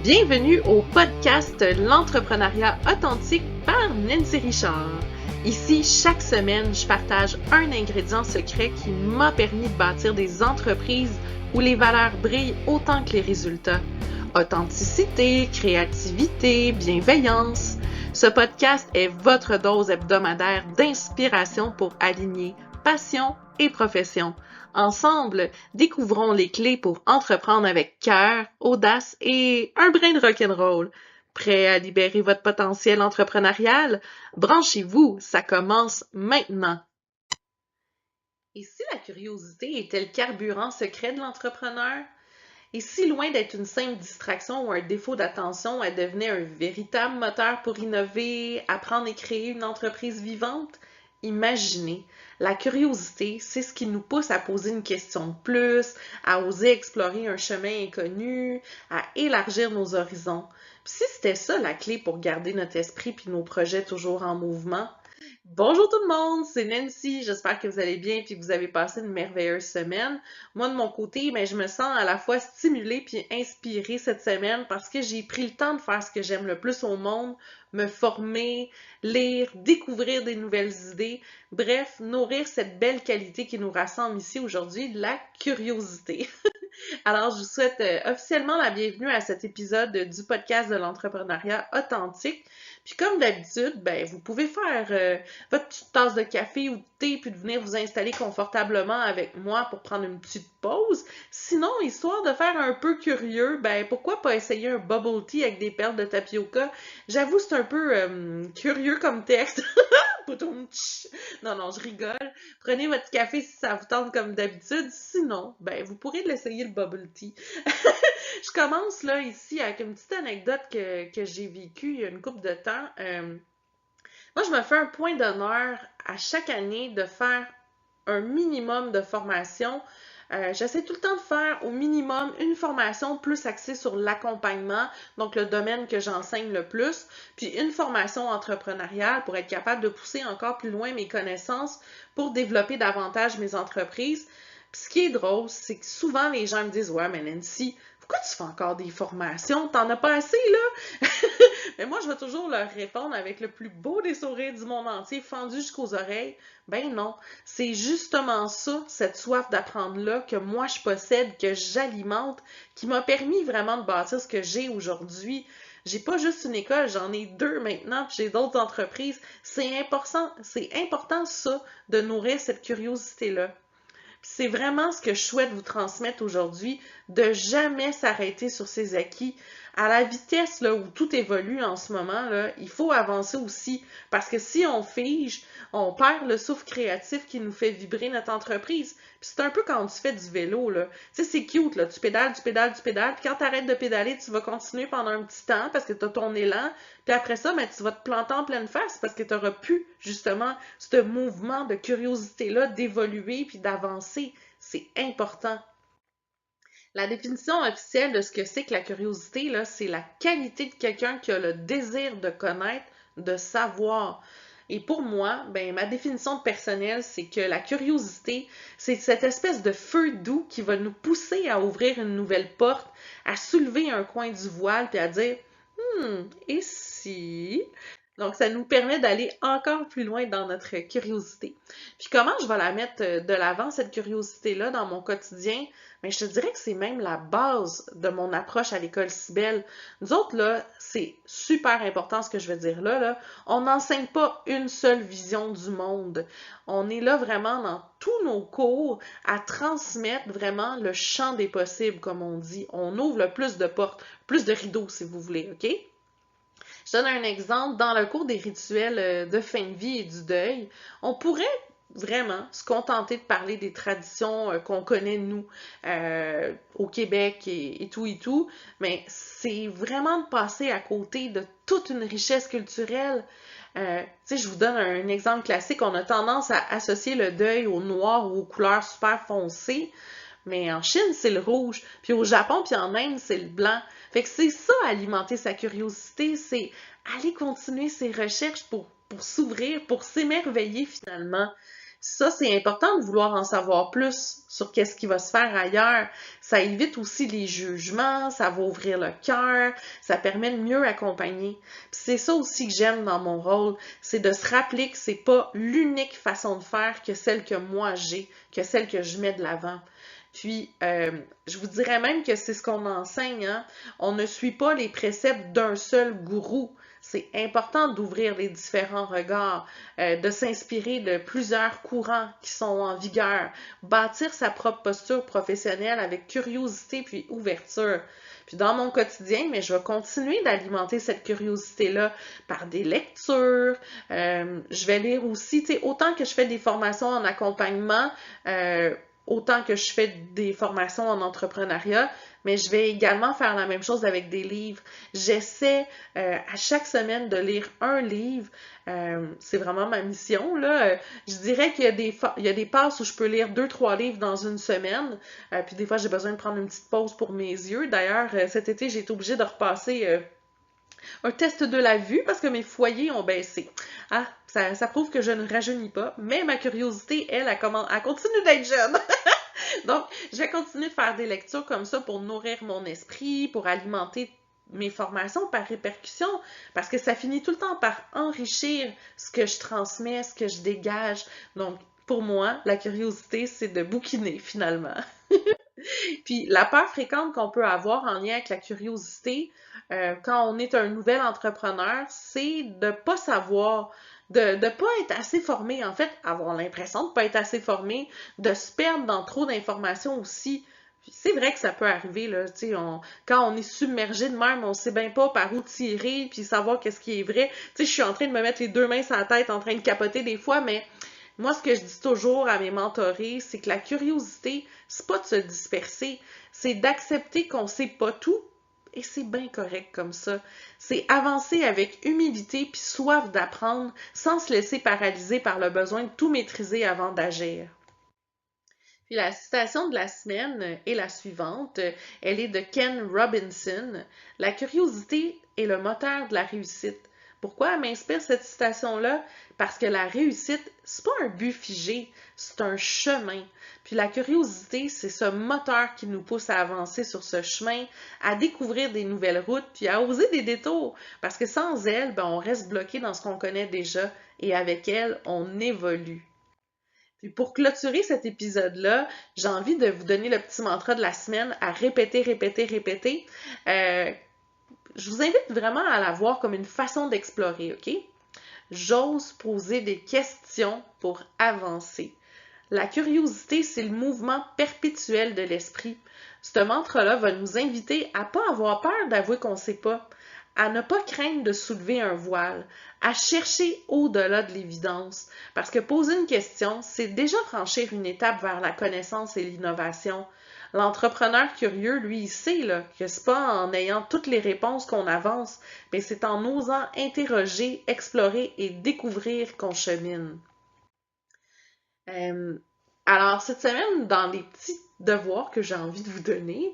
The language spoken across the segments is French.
Bienvenue au podcast L'entrepreneuriat authentique par Nancy Richard. Ici, chaque semaine, je partage un ingrédient secret qui m'a permis de bâtir des entreprises où les valeurs brillent autant que les résultats. Authenticité, créativité, bienveillance. Ce podcast est votre dose hebdomadaire d'inspiration pour aligner passion et profession. Ensemble, découvrons les clés pour entreprendre avec cœur, audace et un brin de rock'n'roll. Prêt à libérer votre potentiel entrepreneurial? Branchez-vous, ça commence maintenant. Et si la curiosité était le carburant secret de l'entrepreneur? Et si loin d'être une simple distraction ou un défaut d'attention, elle devenait un véritable moteur pour innover, apprendre et créer une entreprise vivante? Imaginez, la curiosité, c'est ce qui nous pousse à poser une question de plus, à oser explorer un chemin inconnu, à élargir nos horizons. Puis si c'était ça la clé pour garder notre esprit puis nos projets toujours en mouvement? Bonjour tout le monde, c'est Nancy. J'espère que vous allez bien et que vous avez passé une merveilleuse semaine. Moi, de mon côté, je me sens à la fois stimulée puis inspirée cette semaine parce que j'ai pris le temps de faire ce que j'aime le plus au monde, me former, lire, découvrir des nouvelles idées, bref, nourrir cette belle qualité qui nous rassemble ici aujourd'hui, la curiosité. Alors, je vous souhaite officiellement la bienvenue à cet épisode du podcast de l'entrepreneuriat authentique. Puis comme d'habitude, vous pouvez faire votre petite tasse de café ou de thé puis de venir vous installer confortablement avec moi pour prendre une petite pause. Sinon, histoire de faire un peu curieux, pourquoi pas essayer un bubble tea avec des perles de tapioca? J'avoue, c'est un peu curieux comme texte. Non, non, je rigole. Prenez votre café si ça vous tente comme d'habitude. Sinon, vous pourrez l'essayer le bubble tea. Je commence là ici avec une petite anecdote que j'ai vécue il y a une couple de temps. Moi, je me fais un point d'honneur à chaque année de faire un minimum de formation. J'essaie tout le temps de faire au minimum une formation plus axée sur l'accompagnement, donc le domaine que j'enseigne le plus, puis une formation entrepreneuriale pour être capable de pousser encore plus loin mes connaissances pour développer davantage mes entreprises. Puis ce qui est drôle, c'est que souvent les gens me disent « Ouais, mais Nancy, pourquoi tu fais encore des formations? T'en as pas assez, là? » Mais moi, je vais toujours leur répondre avec le plus beau des sourires du monde entier, fendu jusqu'aux oreilles. Ben non, c'est justement ça, cette soif d'apprendre-là, que moi je possède, que j'alimente, qui m'a permis vraiment de bâtir ce que j'ai aujourd'hui. J'ai pas juste une école, j'en ai deux maintenant, puis j'ai d'autres entreprises. C'est important ça, de nourrir cette curiosité-là. C'est vraiment ce que je souhaite vous transmettre aujourd'hui, de jamais s'arrêter sur ses acquis. À la vitesse là, où tout évolue en ce moment, là, il faut avancer aussi. Parce que si on fige, on perd le souffle créatif qui nous fait vibrer notre entreprise. Puis c'est un peu quand tu fais du vélo, là. Tu sais, c'est cute, là. Tu pédales, tu pédales, tu pédales. Puis quand tu arrêtes de pédaler, tu vas continuer pendant un petit temps parce que tu as ton élan. Puis après ça, tu vas te planter en pleine face parce que tu auras pu, justement, ce mouvement de curiosité-là, d'évoluer puis d'avancer. C'est important. La définition officielle de ce que c'est que la curiosité, là, c'est la qualité de quelqu'un qui a le désir de connaître, de savoir. Et pour moi, ma définition personnelle, c'est que la curiosité, c'est cette espèce de feu doux qui va nous pousser à ouvrir une nouvelle porte, à soulever un coin du voile, puis à dire et si? Donc, ça nous permet d'aller encore plus loin dans notre curiosité. Puis comment je vais la mettre de l'avant, cette curiosité-là, dans mon quotidien? Je te dirais que c'est même la base de mon approche à l'école Cybelle. Nous autres, là, c'est super important ce que je veux dire là. On n'enseigne pas une seule vision du monde. On est là vraiment dans tous nos cours à transmettre vraiment le champ des possibles, comme on dit. On ouvre le plus de portes, plus de rideaux, si vous voulez, OK? Je donne un exemple. Dans le cours des rituels de fin de vie et du deuil, on pourrait vraiment se contenter de parler des traditions qu'on connaît, nous, au Québec et tout, mais c'est vraiment de passer à côté de toute une richesse culturelle. Je vous donne un exemple classique. On a tendance à associer le deuil au noir ou aux couleurs super foncées, mais en Chine, c'est le rouge. Puis au Japon, puis en Inde, c'est le blanc. Fait que c'est ça, alimenter sa curiosité, c'est aller continuer ses recherches pour s'ouvrir, pour s'émerveiller finalement. Ça, c'est important de vouloir en savoir plus sur qu'est-ce qui va se faire ailleurs. Ça évite aussi les jugements, ça va ouvrir le cœur, ça permet de mieux accompagner. Puis c'est ça aussi que j'aime dans mon rôle, c'est de se rappeler que c'est pas l'unique façon de faire que celle que moi j'ai, que celle que je mets de l'avant. Puis, je vous dirais même que c'est ce qu'on enseigne, hein? On ne suit pas les préceptes d'un seul gourou. C'est important d'ouvrir les différents regards, de s'inspirer de plusieurs courants qui sont en vigueur, bâtir sa propre posture professionnelle avec curiosité puis ouverture. Puis dans mon quotidien, mais je vais continuer d'alimenter cette curiosité-là par des lectures. Je vais lire aussi, tu sais, autant que je fais des formations en accompagnement, autant que je fais des formations en entrepreneuriat, mais je vais également faire la même chose avec des livres. J'essaie à chaque semaine de lire un livre. C'est vraiment ma mission, là. Je dirais qu'il y a des passes où je peux lire 2-3 livres dans une semaine. Puis des fois, j'ai besoin de prendre une petite pause pour mes yeux. D'ailleurs, cet été, j'ai été obligée de repasser un test de la vue parce que mes foyers ont baissé. Ah, ça prouve que je ne rajeunis pas, mais ma curiosité, elle continue d'être jeune. Donc, je vais continuer de faire des lectures comme ça pour nourrir mon esprit, pour alimenter mes formations par répercussion, parce que ça finit tout le temps par enrichir ce que je transmets, ce que je dégage. Donc, pour moi, la curiosité, c'est de bouquiner finalement. Puis la peur fréquente qu'on peut avoir en lien avec la curiosité quand on est un nouvel entrepreneur, c'est de pas savoir, de pas être assez formé, en fait, avoir l'impression de pas être assez formé, de se perdre dans trop d'informations aussi. C'est vrai que ça peut arriver, là, tu sais, quand on est submergé de même, on sait bien pas par où tirer, puis savoir qu'est-ce qui est vrai. Tu sais, je suis en train de me mettre les deux mains sur la tête, en train de capoter des fois, mais moi, ce que je dis toujours à mes mentorés, c'est que la curiosité, c'est pas de se disperser, c'est d'accepter qu'on sait pas tout, et c'est bien correct comme ça. C'est avancer avec humilité puis soif d'apprendre sans se laisser paralyser par le besoin de tout maîtriser avant d'agir. Puis la citation de la semaine est la suivante. Elle est de Ken Robinson. La curiosité est le moteur de la réussite. Pourquoi elle m'inspire cette citation-là? Parce que la réussite, c'est pas un but figé, c'est un chemin. Puis la curiosité, c'est ce moteur qui nous pousse à avancer sur ce chemin, à découvrir des nouvelles routes, puis à oser des détours. Parce que sans elle, ben, on reste bloqué dans ce qu'on connaît déjà, et avec elle, on évolue. Puis pour clôturer cet épisode-là, j'ai envie de vous donner le petit mantra de la semaine à répéter, répéter, répéter. Je vous invite vraiment à la voir comme une façon d'explorer, OK? J'ose poser des questions pour avancer. La curiosité, c'est le mouvement perpétuel de l'esprit. Ce mantra-là va nous inviter à ne pas avoir peur d'avouer qu'on ne sait pas, à ne pas craindre de soulever un voile, à chercher au-delà de l'évidence. Parce que poser une question, c'est déjà franchir une étape vers la connaissance et l'innovation. L'entrepreneur curieux, lui, il sait là, que c'est pas en ayant toutes les réponses qu'on avance, mais c'est en osant interroger, explorer et découvrir qu'on chemine. Alors, cette semaine, dans les petits devoirs que j'ai envie de vous donner,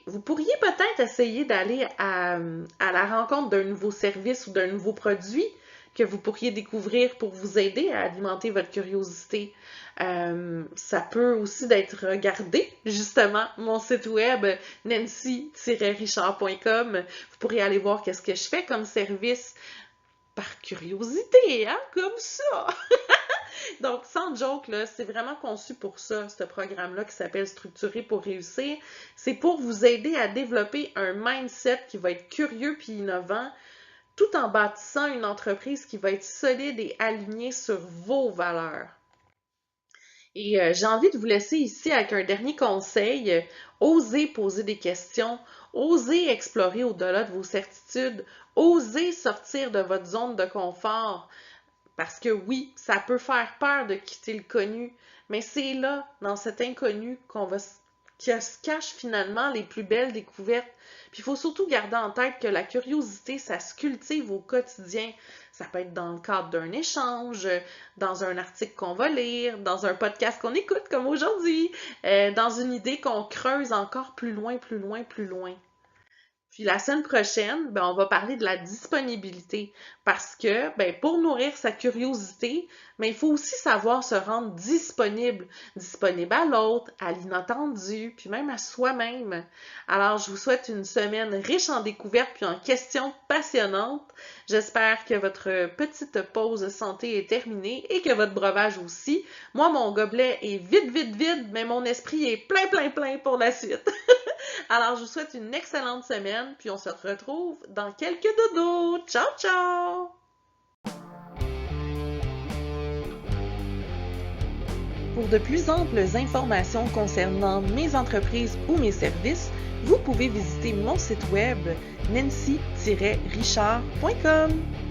vous pourriez peut-être essayer d'aller à la rencontre d'un nouveau service ou d'un nouveau produit que vous pourriez découvrir pour vous aider à alimenter votre curiosité. Ça peut aussi d'être regardé, justement, mon site web nancy-richard.com. Vous pourrez aller voir qu'est-ce que je fais comme service par curiosité, hein, comme ça. Donc, sans joke, là, c'est vraiment conçu pour ça, ce programme-là qui s'appelle Structurer pour réussir. C'est pour vous aider à développer un mindset qui va être curieux puis innovant, tout en bâtissant une entreprise qui va être solide et alignée sur vos valeurs. Et j'ai envie de vous laisser ici avec un dernier conseil. Osez poser des questions, osez explorer au-delà de vos certitudes, osez sortir de votre zone de confort. Parce que oui, ça peut faire peur de quitter le connu, mais c'est là, dans cet inconnu, que se cachent finalement les plus belles découvertes. Puis il faut surtout garder en tête que la curiosité, ça se cultive au quotidien. Ça peut être dans le cadre d'un échange, dans un article qu'on va lire, dans un podcast qu'on écoute comme aujourd'hui, dans une idée qu'on creuse encore plus loin, plus loin, plus loin. Puis la semaine prochaine, on va parler de la disponibilité parce que pour nourrir sa curiosité, il faut aussi savoir se rendre disponible à l'autre, à l'inattendu, puis même à soi-même. Alors, je vous souhaite une semaine riche en découvertes puis en questions passionnantes. J'espère que votre petite pause santé est terminée et que votre breuvage aussi. Moi, mon gobelet est vide, mais mon esprit est plein pour la suite. Alors, je vous souhaite une excellente semaine, puis on se retrouve dans quelques dodos. Ciao, ciao! Pour de plus amples informations concernant mes entreprises ou mes services, vous pouvez visiter mon site web nancy-richard.com.